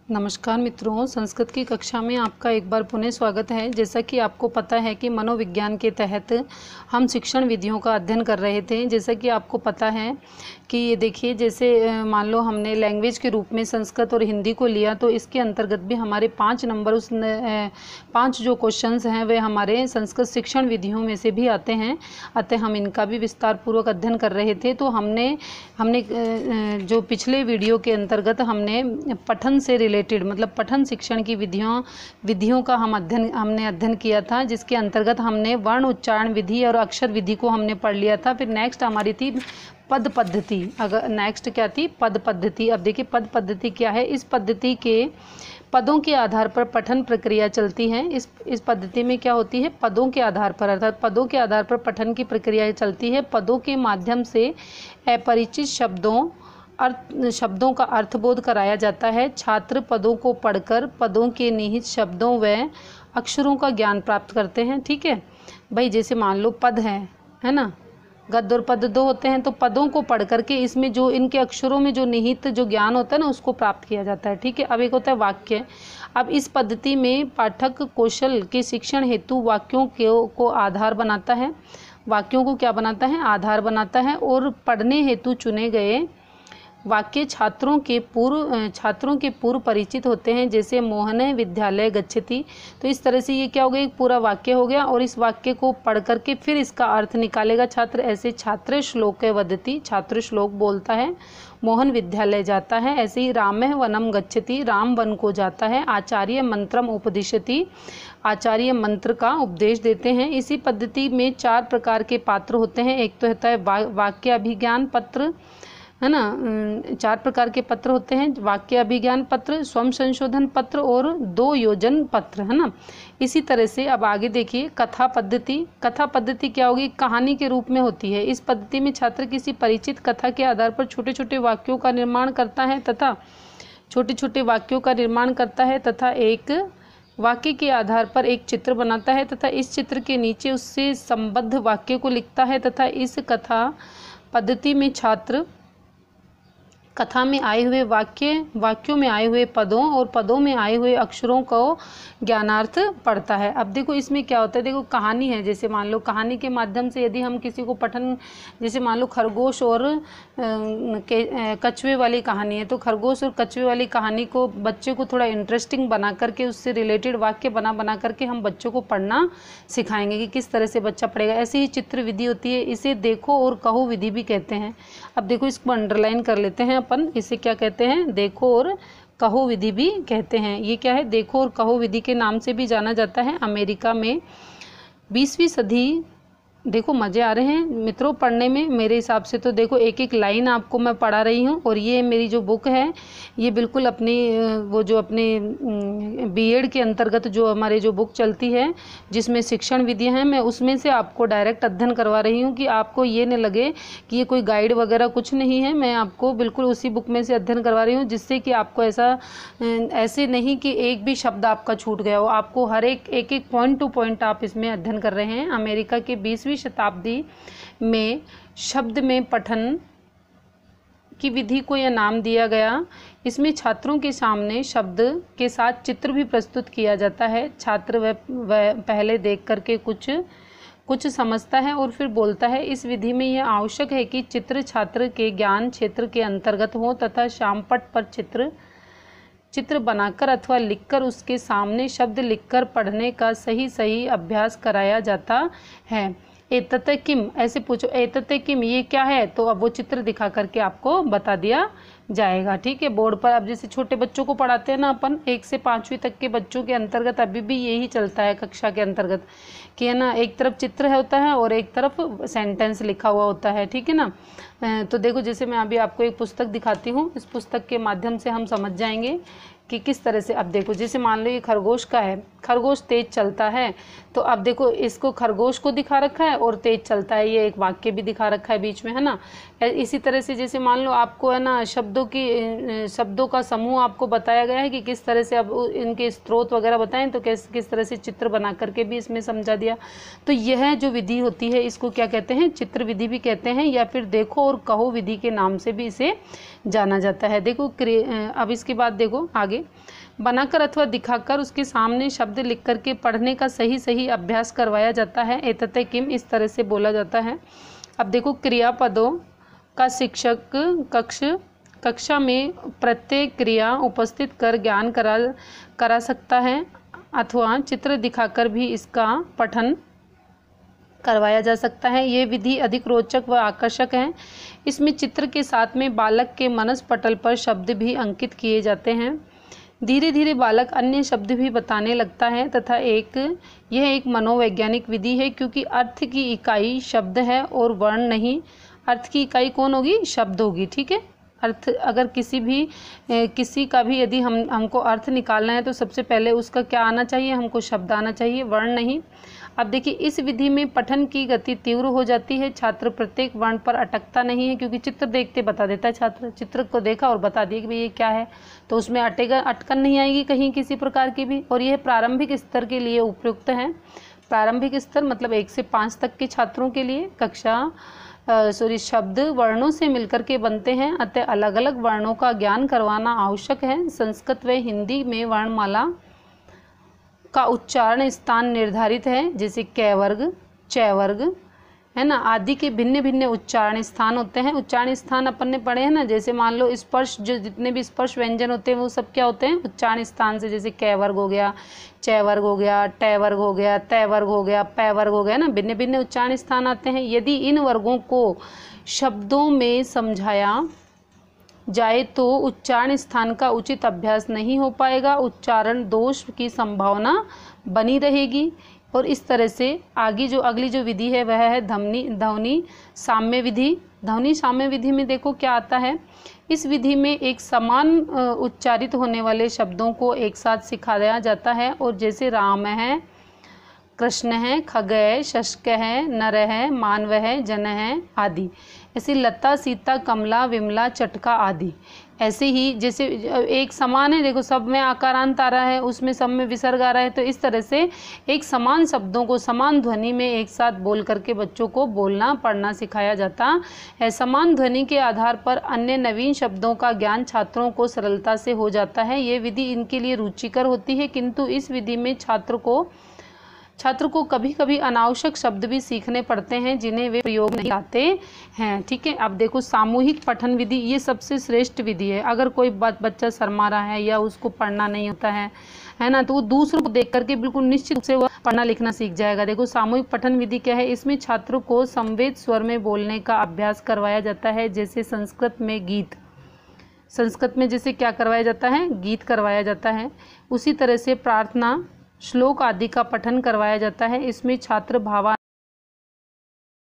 नमस्कार मित्रों, संस्कृत की कक्षा में आपका एक बार पुनः स्वागत है। जैसा कि आपको पता है कि मनोविज्ञान के तहत हम शिक्षण विधियों का अध्ययन कर रहे थे। जैसा कि आपको पता है कि ये देखिए, जैसे मान लो हमने लैंग्वेज के रूप में संस्कृत और हिंदी को लिया, तो इसके अंतर्गत भी हमारे 5 नंबर 5 जो क्वेश्चंस हैं वे हमारे संस्कृत शिक्षण विधियों में से भी आते हैं। अतः हम इनका भी विस्तार पूर्वक अध्ययन कर रहे थे। तो हमने जो पिछले वीडियो के अंतर्गत हमने पठन से रिलेटेड, मतलब पठन शिक्षण की विधियों का हमने अध्ययन किया था, जिसके अंतर्गत हमने वर्ण उच्चारण विधि और अक्षर विधि को हमने पढ़ लिया था। फिर नेक्स्ट हमारी थी पद पद्धति। अगर नेक्स्ट क्या थी? पद पद्धति। अब देखिए पद पद्धति क्या है। इस पद्धति के पदों के आधार पर पठन प्रक्रिया चलती है। इस पद्धति में क्या होती है? पदों के आधार पर, अर्थात पदों के आधार पर पठन की प्रक्रिया चलती है। पदों के माध्यम से अपरिचित शब्दों का अर्थबोध कराया जाता है। छात्र पदों को पढ़कर पदों के निहित शब्दों व अक्षरों का ज्ञान प्राप्त करते हैं। ठीक है भाई, जैसे मान लो पद है ना, गद्य और पद 2 होते हैं। तो पदों को पढ़ करके इसमें जो इनके अक्षरों में जो निहित जो ज्ञान होता है ना, उसको प्राप्त किया जाता है। ठीक है। अब एक होता है वाक्य। अब इस पद्धति में पाठक कौशल के शिक्षण हेतु वाक्यों को आधार बनाता है। वाक्यों को क्या बनाता है? आधार बनाता है। और पढ़ने हेतु चुने गए वाक्य छात्रों के पूर्व परिचित होते हैं। जैसे मोहन विद्यालय गच्छति। तो इस तरह से ये क्या हो गया? एक पूरा वाक्य हो गया, और इस वाक्य को पढ़ करके फिर इसका अर्थ निकालेगा छात्र। ऐसे छात्र श्लोक वदति, छात्र श्लोक बोलता है। मोहन विद्यालय जाता है। ऐसे ही रामः वनम गच्छति, राम वन को जाता है। आचार्य मंत्रम उपदिशति, आचार्य मंत्र का उपदेश देते हैं। इसी पद्धति में 4 प्रकार के पात्र होते हैं। एक तो होता है वाक्य अभिज्ञान पत्र, है ना। 4 प्रकार के पत्र होते हैं। वाक्य अभिज्ञान पत्र, स्वयं संशोधन पत्र और 2 योजन पत्र, है ना। इसी तरह से अब आगे देखिए कथा पद्धति। कथा पद्धति क्या होगी? कहानी के रूप में होती है। इस पद्धति में छात्र किसी परिचित कथा के आधार पर छोटे छोटे वाक्यों का निर्माण करता है तथा एक वाक्य के आधार पर एक चित्र बनाता है तथा इस चित्र के नीचे उससे संबद्ध वाक्य को लिखता है। तथा इस कथा पद्धति में छात्र कथा में आए हुए वाक्यों में आए हुए पदों और पदों में आए हुए अक्षरों को ज्ञानार्थ पढ़ता है। अब देखो इसमें क्या होता है, देखो कहानी है। जैसे मान लो कहानी के माध्यम से यदि हम किसी को पठन, जैसे मान लो खरगोश और कछुए वाली कहानी है, तो खरगोश और कछुए वाली कहानी को बच्चे को थोड़ा इंटरेस्टिंग बना करके उससे रिलेटेड वाक्य बना करके हम बच्चों को पढ़ना सिखाएंगे कि किस तरह से बच्चा पढ़ेगा। ऐसी ही चित्र विधि होती है। इसे देखो और कहो विधि भी कहते हैं। अब देखो इसको अंडरलाइन कर लेते हैं अपन। इसे क्या कहते हैं? देखो और कहो विधि भी कहते हैं। ये क्या है? देखो और कहो विधि के नाम से भी जाना जाता है। अमेरिका में 20वीं सदी, देखो मज़े आ रहे हैं मित्रों पढ़ने में मेरे हिसाब से। तो देखो एक एक लाइन आपको मैं पढ़ा रही हूँ। और ये मेरी जो बुक है, ये बिल्कुल अपनी अपने बीएड के अंतर्गत जो हमारे जो बुक चलती है जिसमें शिक्षण विधियाँ हैं, मैं उसमें से आपको डायरेक्ट अध्ययन करवा रही हूँ कि आपको ये न लगे कि ये कोई गाइड वगैरह कुछ नहीं है। मैं आपको बिल्कुल उसी बुक में से अध्ययन करवा रही हूँ, जिससे कि आपको ऐसे नहीं कि एक भी शब्द आपका छूट गया हो। आपको हर एक पॉइंट टू पॉइंट आप इसमें अध्ययन कर रहे हैं। अमेरिका के 20वीं शताब्दी में शब्द में पठन की विधि को यह नाम दिया गया। इसमें छात्रों के सामने शब्द के साथ चित्र भी प्रस्तुत किया जाता है। छात्र वह पहले देख करके कुछ समझता है और फिर बोलता है। इस विधि में यह आवश्यक है कि चित्र छात्र के ज्ञान क्षेत्र के अंतर्गत हो तथा श्यामपट्ट पर चित्र बनाकर अथवा लिखकर उसके सामने शब्द लिखकर पढ़ने का सही अभ्यास कराया जाता है। एतते किम, ऐसे पूछो एतते किम, ये क्या है? तो अब वो चित्र दिखा करके आपको बता दिया जाएगा। ठीक है। बोर्ड पर अब जैसे छोटे बच्चों को पढ़ाते हैं ना अपन, 1 से 5वीं तक के बच्चों के अंतर्गत अभी भी यही चलता है कक्षा के अंतर्गत कि है ना, एक तरफ चित्र होता है और एक तरफ सेंटेंस लिखा हुआ होता है। ठीक है ना। तो देखो जैसे मैं अभी आपको एक पुस्तक दिखाती हूँ, इस पुस्तक के माध्यम से हम समझ जाएंगे कि किस तरह से। अब देखो जैसे मान लो ये खरगोश का है, खरगोश तेज चलता है। तो अब देखो इसको खरगोश को दिखा रखा है और तेज चलता है, ये एक वाक्य भी दिखा रखा है बीच में, है ना। इसी तरह से जैसे मान लो आपको है ना शब्द शब्दों का समूह आपको बताया गया है कि किस तरह से अब इनके स्रोत वगैरह बताएं, तो किस तरह से चित्र बना करके भी इसमें समझा दिया। तो यह जो विधि होती है इसको क्या कहते हैं, चित्र विधि भी कहते हैं, या फिर देखो और कहो विधि के नाम से भी इसे जाना जाता है। देखो अब इसके बाद देखो आगे, बनाकर अथवा दिखाकर उसके सामने शब्द लिख करके पढ़ने का सही अभ्यास करवाया जाता है। एतते किम, इस तरह से बोला जाता है। अब देखो, क्रियापदों का शिक्षक कक्षा में प्रत्येक क्रिया उपस्थित कर ज्ञान करा सकता है, अथवा चित्र दिखाकर भी इसका पठन करवाया जा सकता है। ये विधि अधिक रोचक व आकर्षक है। इसमें चित्र के साथ में बालक के मनस पटल पर शब्द भी अंकित किए जाते हैं। धीरे धीरे बालक अन्य शब्द भी बताने लगता है तथा यह एक मनोवैज्ञानिक विधि है, क्योंकि अर्थ की इकाई शब्द है और वर्ण नहीं। अर्थ की इकाई कौन होगी, शब्द होगी। ठीक है, अर्थ अगर किसी का भी यदि हमको अर्थ निकालना है तो सबसे पहले उसका क्या आना चाहिए, हमको शब्द आना चाहिए, वर्ण नहीं। अब देखिए, इस विधि में पठन की गति तीव्र हो जाती है। छात्र प्रत्येक वर्ण पर अटकता नहीं है, क्योंकि चित्र देखते बता देता है। छात्र चित्र को देखा और बता दिया कि भाई ये क्या है, तो उसमें अटकन नहीं आएगी कहीं किसी प्रकार की भी। और यह प्रारंभिक स्तर के लिए उपयुक्त है। प्रारंभिक स्तर मतलब 1 से 5 तक के छात्रों के लिए शब्द वर्णों से मिलकर के बनते हैं, अतः अलग अलग वर्णों का ज्ञान करवाना आवश्यक है। संस्कृत व हिंदी में वर्णमाला का उच्चारण स्थान निर्धारित है, जैसे कै वर्ग, चै वर्ग, है ना, आदि के भिन्न भिन्न उच्चारण स्थान होते हैं। उच्चारण स्थान अपन ने पढ़े हैं ना, जैसे मान लो स्पर्श, जो जितने भी स्पर्श व्यंजन होते हैं वो सब क्या होते हैं, उच्चारण स्थान से। जैसे कै वर्ग हो गया, चै वर्ग हो गया, टै वर्ग हो गया, तै वर्ग हो गया, पै वर्ग हो गया ना, भिन्न भिन्न उच्चारण स्थान आते हैं। यदि इन वर्गों को शब्दों में समझाया जाए तो उच्चारण स्थान का उचित अभ्यास नहीं हो पाएगा, उच्चारण दोष की संभावना बनी रहेगी। और इस तरह से अगली जो विधि है वह है ध्वनि साम्य विधि। ध्वनि साम्य विधि में देखो क्या आता है। इस विधि में एक समान उच्चारित होने वाले शब्दों को एक साथ सिखाया जाता है, और जैसे राम है, कृष्ण है, खग है, शशक है, नर है, मानव है, जन है आदि। ऐसे लता, सीता, कमला, विमला, चटका आदि। ऐसे ही जैसे एक समान है, देखो सब में आकारांत आ रहा है, उसमें सब में विसर्ग आ रहा है, तो इस तरह से एक समान शब्दों को समान ध्वनि में एक साथ बोल करके बच्चों को बोलना पढ़ना सिखाया जाता है। समान ध्वनि के आधार पर अन्य नवीन शब्दों का ज्ञान छात्रों को सरलता से हो जाता है। ये विधि इनके लिए रुचिकर होती है, किंतु इस विधि में छात्र को कभी कभी अनावश्यक शब्द भी सीखने पड़ते हैं, जिन्हें वे प्रयोग नहीं आते हैं। ठीक है, अब देखो, सामूहिक पठन विधि ये सबसे श्रेष्ठ विधि है। अगर कोई बच्चा शर्मा रहा है या उसको पढ़ना नहीं होता है ना, तो वो दूसरों को देख करके बिल्कुल निश्चित रूप से वो पढ़ना लिखना सीख जाएगा। देखो, सामूहिक पठन विधि क्या है, इसमें छात्रों को समवेत स्वर में बोलने का अभ्यास करवाया जाता है। जैसे संस्कृत में जैसे क्या करवाया जाता है, गीत करवाया जाता है, उसी तरह से प्रार्थना, श्लोक आदि का पठन करवाया जाता है। इसमें छात्र